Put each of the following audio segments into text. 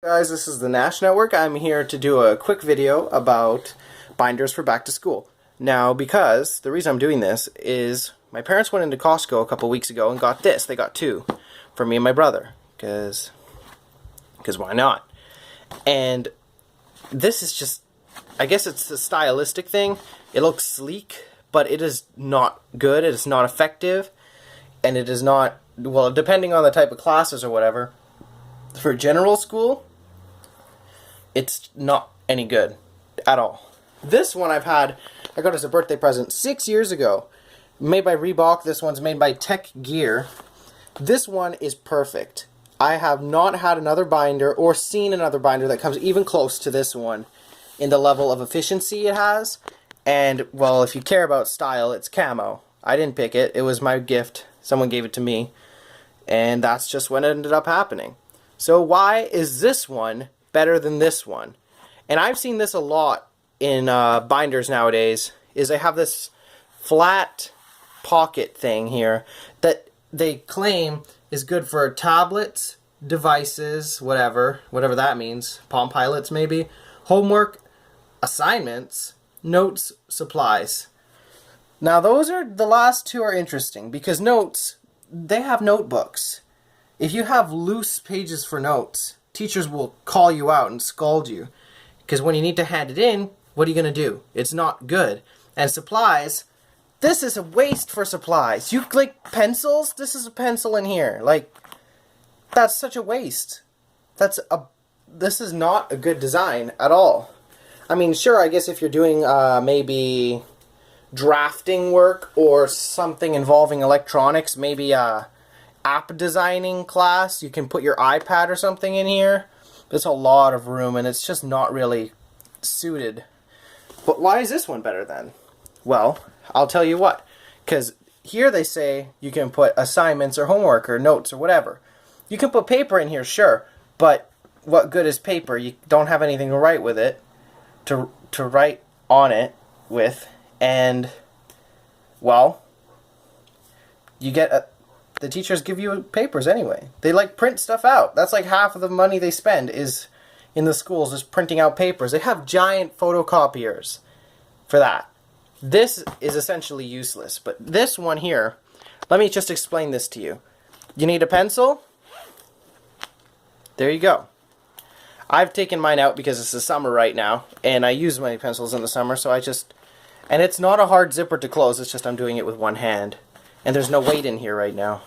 Guys, this is the Nash Network. I'm here to do a quick video about binders for back to school. Now, because the reason I'm doing this is my parents went into Costco a couple weeks ago and got this. They got two for me and my brother, because why not? And this is just, I guess it's a stylistic thing. It looks sleek, but it is not good. It is not effective, and it is not, well, depending on the type of classes or whatever, for general school, it's not any good at all. This one I got as a birthday present 6 years ago. Made by Reebok. This one's made by Tech Gear. This one is perfect. I have not had another binder or seen another binder that comes even close to this one in the level of efficiency it has. And, well, if you care about style, it's camo. I didn't pick it. It was my gift. Someone gave it to me. And that's just what ended up happening. So why is this one better than this one? And I've seen this a lot in binders nowadays, is they have this flat pocket thing here that they claim is good for tablets, devices, whatever that means, Palm Pilots maybe, homework, assignments, notes, supplies. Now those are, the last two are interesting, because notes, they have notebooks. If you have loose pages for notes, teachers will call you out and scold you. Because when you need to hand it in, what are you going to do? It's not good. And supplies, this is a waste for supplies. You like pencils? This is a pencil in here. Like, that's such a waste. This is not a good design at all. I mean, sure, I guess if you're doing maybe drafting work or something involving electronics, maybe app designing class, you can put your iPad or something in here. There's a lot of room and it's just not really suited. But why is this one better then? Well, I'll tell you what. Because here they say you can put assignments or homework or notes or whatever. You can put paper in here, sure, but what good is paper? You don't have anything to write with it, to write on it with, and, well, you get the teachers give you papers anyway. They like print stuff out. That's like half of the money they spend is in the schools just printing out papers. They have giant photocopiers for that. This is essentially useless. But this one here, let me just explain this to you. You need a pencil? There you go. I've taken mine out because it's the summer right now, and I use my pencils in the summer, so and it's not a hard zipper to close, it's just I'm doing it with one hand. And there's no weight in here right now.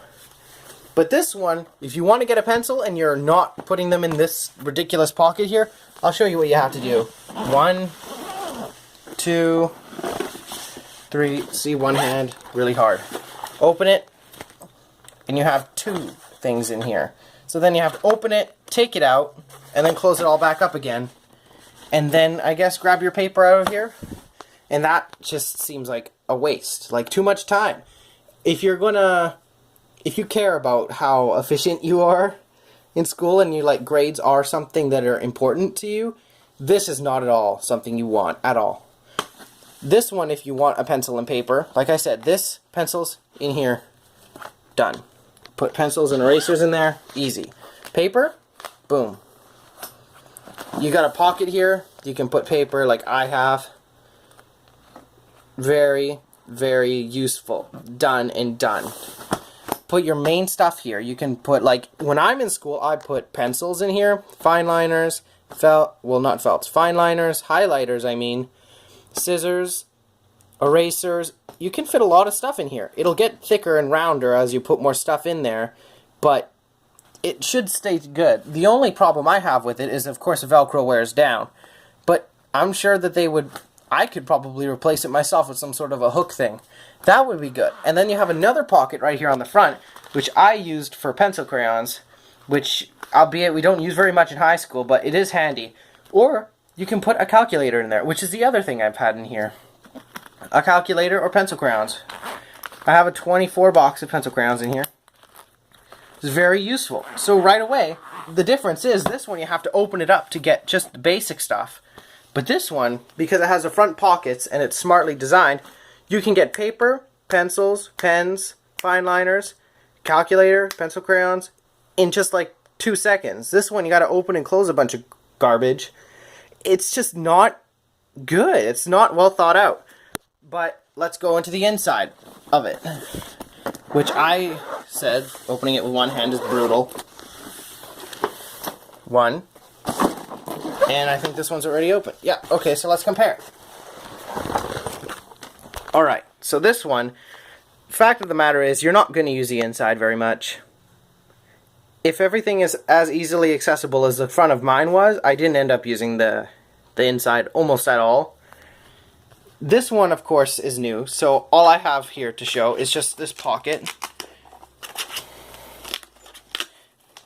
But this one, if you want to get a pencil and you're not putting them in this ridiculous pocket here, I'll show you what you have to do. 1, 2, 3, see, one hand, really hard. Open it, and you have two things in here. So then you have to open it, take it out, and then close it all back up again. And then, I guess, grab your paper out of here. And that just seems like a waste, like too much time. If you care about how efficient you are in school and you like grades are something that are important to you, this is not at all something you want at all. This one, if you want a pencil and paper, like I said, this pencil's in here, done. Put pencils and erasers in there, easy. Paper, boom. You got a pocket here, you can put paper like I have. Very, very useful. Done and done. Put your main stuff here. You can put, like, when I'm in school, I put pencils in here, fine liners, not felts, fine liners, highlighters, I mean, scissors, erasers. You can fit a lot of stuff in here. It'll get thicker and rounder as you put more stuff in there, but it should stay good. The only problem I have with it is, of course, Velcro wears down, but I'm sure that I could probably replace it myself with some sort of a hook thing. That would be good. And then you have another pocket right here on the front, which I used for pencil crayons, which, albeit we don't use very much in high school, but it is handy. Or you can put a calculator in there, which is the other thing I've had in here. A calculator or pencil crayons. I have a 24 box of pencil crayons in here. It's very useful. So right away, the difference is this one you have to open it up to get just the basic stuff. But this one, because it has the front pockets and it's smartly designed, you can get paper, pencils, pens, fine liners, calculator, pencil crayons, in just like 2 seconds. This one, you got to open and close a bunch of garbage. It's just not good. It's not well thought out. But let's go into the inside of it, which I said opening it with one hand is brutal. One. And I think this one's already open. Yeah, okay, so let's compare. Alright, so this one, fact of the matter is, you're not going to use the inside very much. If everything is as easily accessible as the front of mine was, I didn't end up using the inside almost at all. This one, of course, is new, so all I have here to show is just this pocket.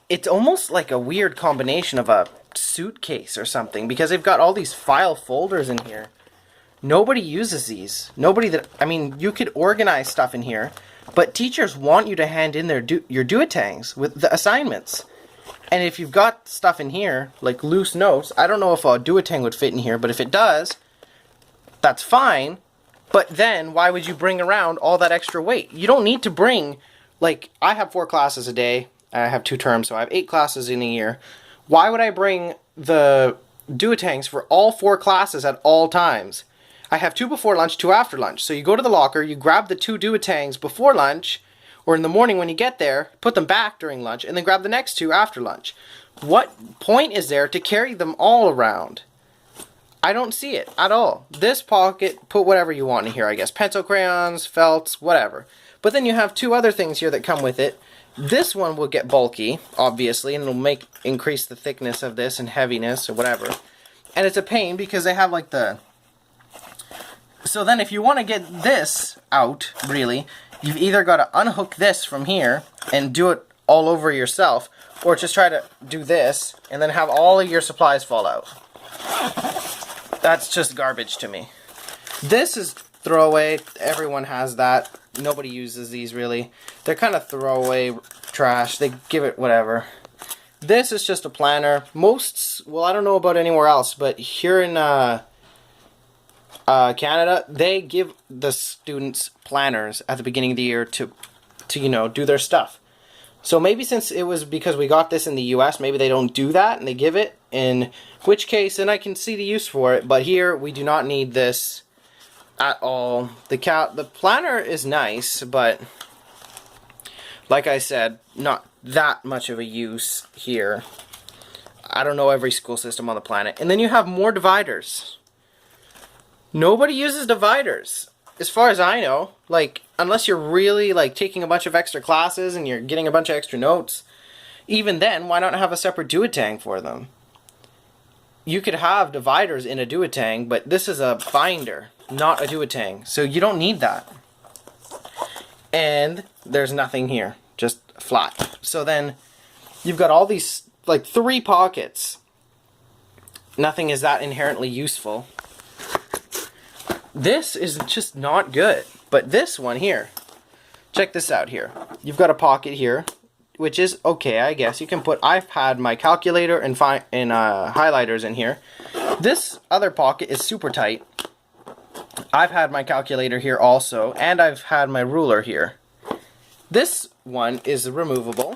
It's almost like a weird combination of a suitcase or something, because they've got all these file folders in here. Nobody uses these. I mean, you could organize stuff in here, but teachers want you to hand in your duotangs with the assignments. And if you've got stuff in here, like loose notes, I don't know if a duotang would fit in here, but if it does, that's fine. But then, why would you bring around all that extra weight? You don't need to bring, like, I have 4 classes a day. I have 2 terms, so I have 8 classes in a year. Why would I bring the duotangs for all 4 classes at all times? I have 2 before lunch, 2 after lunch. So you go to the locker, you grab the 2 duotangs before lunch, or in the morning when you get there, put them back during lunch, and then grab the next 2 after lunch. What point is there to carry them all around? I don't see it at all. This pocket, put whatever you want in here, I guess. Pencil, crayons, felts, whatever. But then you have 2 other things here that come with it. This one will get bulky, obviously, and it'll increase the thickness of this and heaviness or whatever. And it's a pain because they have like the... So then if you want to get this out, really, you've either got to unhook this from here and do it all over yourself, or just try to do this and then have all of your supplies fall out. That's just garbage to me. This is throwaway. Everyone has that. Nobody uses these really. They're kind of throwaway trash. They give it whatever. This is just a planner. Well, I don't know about anywhere else, but here in Canada, they give the students planners at the beginning of the year to you know, do their stuff. So maybe since it was because we got this in the US, maybe they don't do that and they give it, in which case, and I can see the use for it, but here we do not need this at all. The planner is nice, but like I said, not that much of a use here. I don't know every school system on the planet. And then you have more dividers. Nobody uses dividers, as far as I know. Like, unless you're really like taking a bunch of extra classes and you're getting a bunch of extra notes. Even then, why not have a separate duotang for them? You could have dividers in a duotang, but this is a binder, not a duotang. So you don't need that. And there's nothing here, just flat. So then you've got all these, like 3 pockets. Nothing is that inherently useful. This is just not good. But this one here, check this out here. You've got a pocket here, which is okay, I guess. You can put, I've had my calculator and highlighters in here. This other pocket is super tight. I've had my calculator here also, and I've had my ruler here. This one is removable.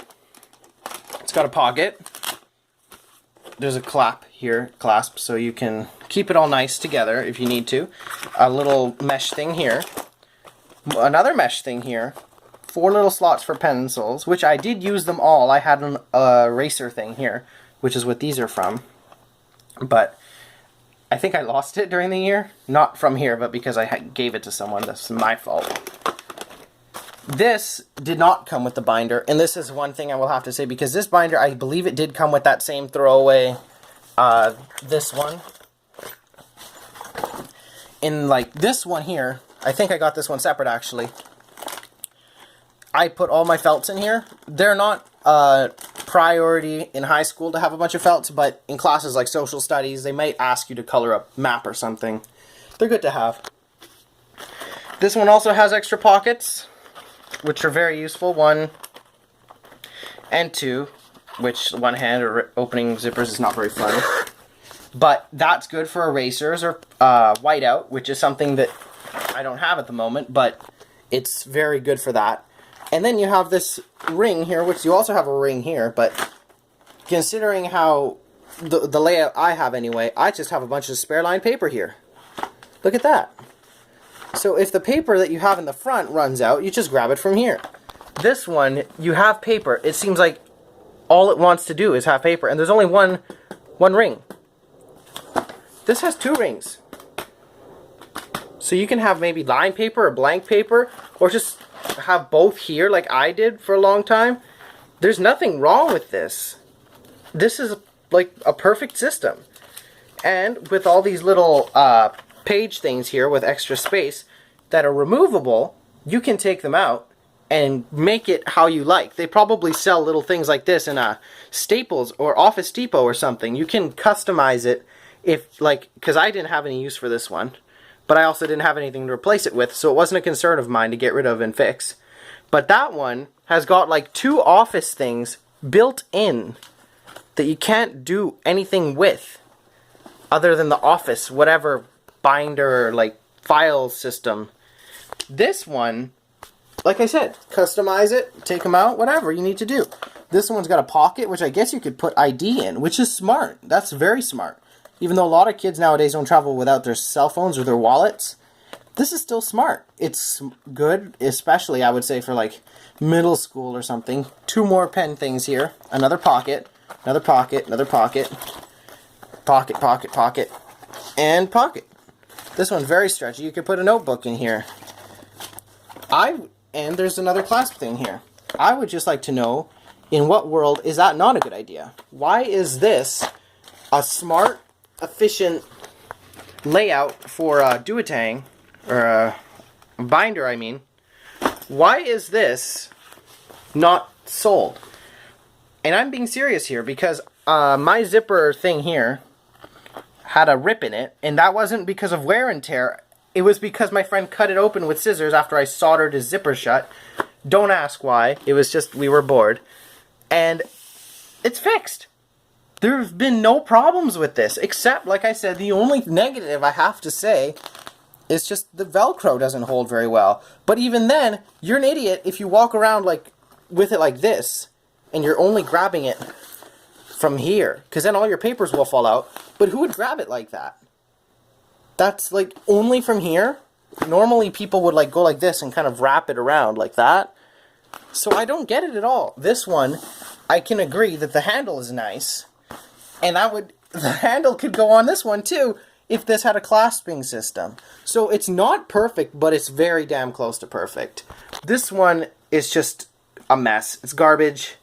It's got a pocket. There's a clasp, so you can keep it all nice together if you need to. A little mesh thing here. Another mesh thing here. 4 little slots for pencils, which I did use them all. I had an eraser thing here, which is what these are from. But I think I lost it during the year. Not from here, but because I gave it to someone. That's my fault. This did not come with the binder, and this is one thing I will have to say, because this binder, I believe it did come with that same throwaway, this one. In like this one here, I think I got this one separate actually. I put all my felts in here. They're not priority in high school to have a bunch of felts, but in classes like social studies, they might ask you to color a map or something. They're good to have. This one also has extra pockets, which are very useful. 1 and 2, which one hand or opening zippers is not very fun. But that's good for erasers or whiteout, which is something that I don't have at the moment, but it's very good for that. And then you have this ring here, which you also have a ring here, but considering how the layout I have anyway, I just have a bunch of spare line paper here. Look at that. So if the paper that you have in the front runs out, you just grab it from here. This one, you have paper. It seems like all it wants to do is have paper, and there's only one ring. This has 2 rings. So you can have maybe line paper or blank paper, or just have both here like I did for a long time. There's nothing wrong with this. This is like a perfect system. And with all these little page things here with extra space that are removable, you can take them out and make it how you like. They probably sell little things like this in Staples or Office Depot or something. You can customize it if, like, because I didn't have any use for this one, but I also didn't have anything to replace it with, so it wasn't a concern of mine to get rid of and fix. But that one has got like 2 office things built in that you can't do anything with other than the office, whatever binder, like file system. This one, like I said, customize it, take them out, whatever you need to do. This one's got a pocket, which I guess you could put ID in, which is smart. That's very smart. Even though a lot of kids nowadays don't travel without their cell phones or their wallets, this is still smart. It's good, especially I would say for like middle school or something. 2 more pen things here. Another pocket, another pocket, another pocket, pocket, pocket, pocket, and pocket. This one's very stretchy. You could put a notebook in here. And there's another clasp thing here. I would just like to know, in what world is that not a good idea? Why is this a smart, efficient layout for a duotang, or a binder, I mean? Why is this not sold? And I'm being serious here, because my zipper thing here had a rip in it, and that wasn't because of wear and tear. It was because my friend cut it open with scissors after I soldered his zipper shut. Don't ask why. It was just we were bored. And it's fixed. There have been no problems with this, except, like I said, the only negative I have to say is just the Velcro doesn't hold very well. But even then, you're an idiot if you walk around like with it like this, and you're only grabbing it from here, because then all your papers will fall out. But who would grab it like that? That's like only from here. Normally people would like go like this and kind of wrap it around like that. So I don't get it at all. This one, I can agree that the handle is nice, and the handle could go on this one too if this had a clasping system. So it's not perfect, but it's very damn close to perfect. This one is just a mess. It's garbage.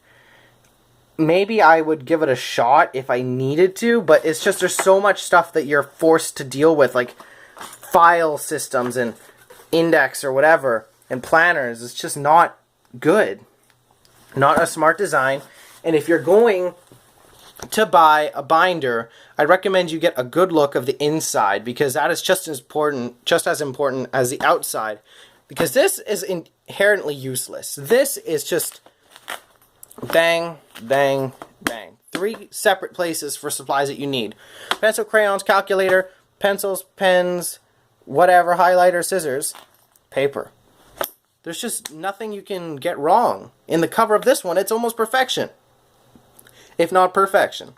Maybe I would give it a shot if I needed to, but it's just there's so much stuff that you're forced to deal with, like file systems and index or whatever, and planners. It's just not good. Not a smart design. And if you're going to buy a binder, I recommend you get a good look of the inside, because that is just as important as the outside. Because this is inherently useless. This is just bang, bang, bang. 3 separate places for supplies that you need. Pencil, crayons, calculator, pencils, pens, whatever, highlighter, scissors, paper. There's just nothing you can get wrong. In the cover of this one, it's almost perfection, if not perfection.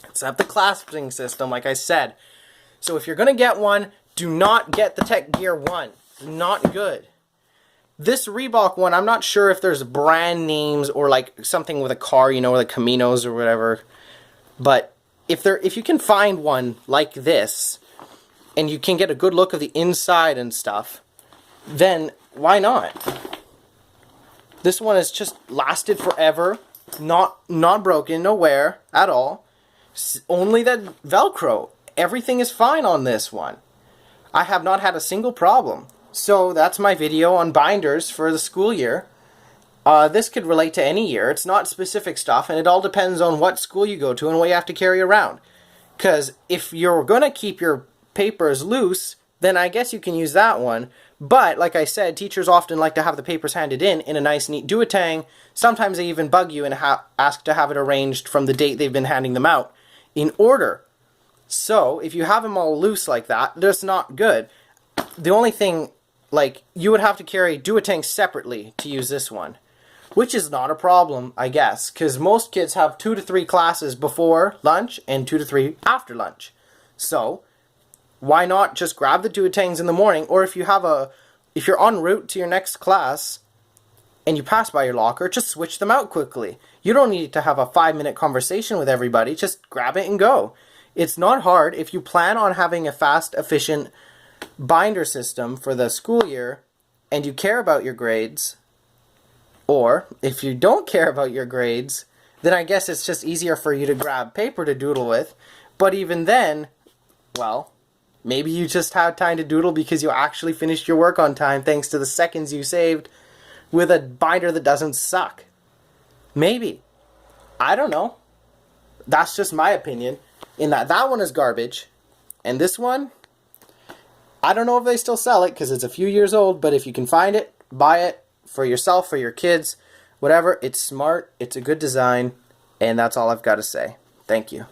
Except the clasping system, like I said. So if you're going to get one, do not get the Tech Gear 1. It's not good. This Reebok one, I'm not sure if there's brand names or like something with a car, you know, like Caminos or whatever. But if you can find one like this, and you can get a good look of the inside and stuff, then why not? This one has just lasted forever, not broken, no wear at all. Only that Velcro. Everything is fine on this one. I have not had a single problem. So that's my video on binders for the school year. This could relate to any year. It's not specific stuff, and it all depends on what school you go to and what you have to carry around. Because if you're going to keep your papers loose, then I guess you can use that one. But, like I said, teachers often like to have the papers handed in a nice, neat duotang. Sometimes they even bug you and ask to have it arranged from the date they've been handing them out in order. So, if you have them all loose like that, that's not good. The only thing, like, you would have to carry duotang separately to use this one. which is not a problem, I guess, because most kids have 2 to 3 classes before lunch and 2 to 3 after lunch. So why not just grab the duotangs in the morning, or if you're en route to your next class and you pass by your locker, just switch them out quickly. You don't need to have a 5-minute conversation with everybody. Just grab it and go. It's not hard. If you plan on having a fast, efficient binder system for the school year and you care about your grades, or if you don't care about your grades, then I guess it's just easier for you to grab paper to doodle with. But even then, well, maybe you just had time to doodle because you actually finished your work on time thanks to the seconds you saved with a binder that doesn't suck. Maybe. I don't know. That's just my opinion. In that one is garbage. And this one, I don't know if they still sell it because it's a few years old, but if you can find it, buy it for yourself, for your kids, whatever. It's smart, it's a good design, and that's all I've got to say. Thank you.